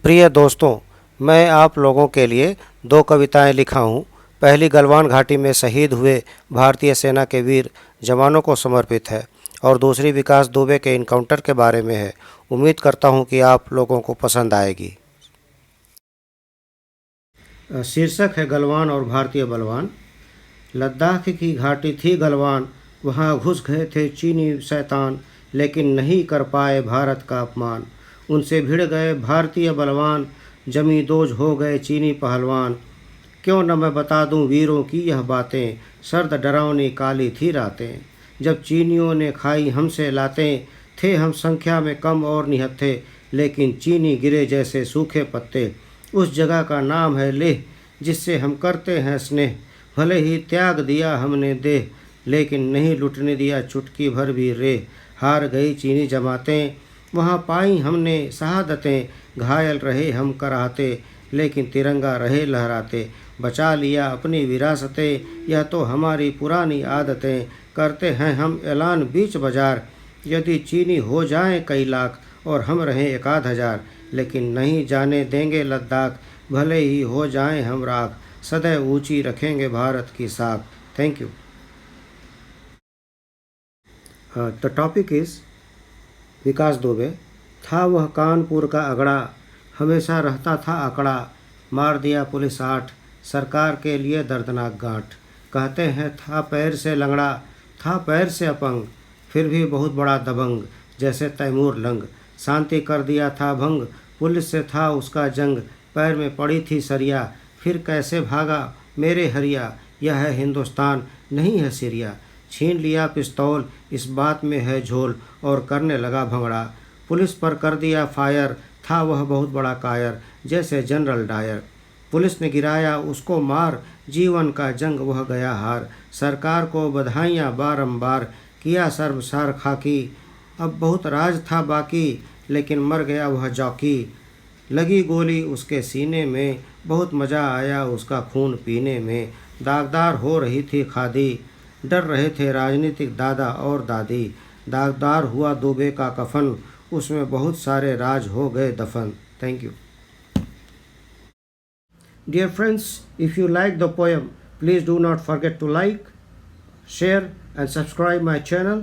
प्रिय दोस्तों, मैं आप लोगों के लिए दो कविताएं लिखा हूँ। पहली गलवान घाटी में शहीद हुए भारतीय सेना के वीर जवानों को समर्पित है और दूसरी विकास दुबे के इनकाउंटर के बारे में है। उम्मीद करता हूँ कि आप लोगों को पसंद आएगी। शीर्षक है गलवान और भारतीय बलवान। लद्दाख की घाटी थी गलवान, वहाँ घुस गए थे चीनी शैतान, लेकिन नहीं कर पाए भारत का अपमान। उनसे भिड़ गए भारतीय बलवान, जमी दोज हो गए चीनी पहलवान। क्यों न मैं बता दूं वीरों की यह बातें, सर्द डरावनी काली थी रातें। जब चीनियों ने खाई हमसे लातें, थे हम संख्या में कम और निहत्थे, लेकिन चीनी गिरे जैसे सूखे पत्ते। उस जगह का नाम है लेह, जिससे हम करते हैं स्नेह। भले ही त्याग दिया हमने देह, लेकिन नहीं लुटने दिया चुटकी भर भी रेह। हार गई चीनी जमातें, वहाँ पाई हमने शहादतें। घायल रहे हम कराहते, लेकिन तिरंगा रहे लहराते। बचा लिया अपनी विरासतें, यह तो हमारी पुरानी आदतें। करते हैं हम ऐलान बीच बाजार, यदि चीनी हो जाएं कई लाख और हम रहें 1000, लेकिन नहीं जाने देंगे लद्दाख। भले ही हो जाएं हम राख, सदैव ऊंची रखेंगे भारत की साख। Thank you. The topic is Vikas Dubey. था वह कानपुर का अगड़ा, हमेशा रहता था अकड़ा। मार दिया पुलिस 8, सरकार के लिए दर्दनाक गांठ। कहते हैं था पैर से लंगड़ा, था पैर से अपंग, फिर भी बहुत बड़ा दबंग, जैसे तैमूर लंग। शांति कर दिया था भंग, पुलिस से था उसका जंग। पैर में पड़ी थी सरिया, फिर कैसे भागा मेरे हरिया। यह है हिंदुस्तान, नहीं है सीरिया। छीन लिया पिस्तौल, इस बात में है झोल, और करने लगा भंगड़ा। पुलिस पर कर दिया फायर, था वह बहुत बड़ा कायर, जैसे जनरल डायर। पुलिस ने गिराया उसको मार, जीवन का जंग वह गया हार। सरकार को बधाइयाँ बारंबार, किया शर्मसार खाकी। अब बहुत राज था बाकी, लेकिन मर गया वह जॉकी। लगी गोली उसके सीने में, बहुत मज़ा आया उसका खून पीने में। दागदार हो रही थी खादी, डर रहे थे राजनीतिक दादा और दादी। दागदार हुआ दुबे का कफन, उसमें बहुत सारे राज हो गए दफन। Thank you. Dear friends, if you like the poem, please do not forget to like, share and subscribe my channel.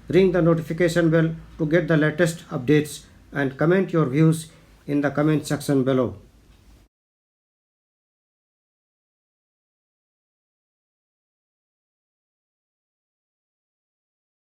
Ring the notification bell to get the latest updates and comment your views in the comment section below.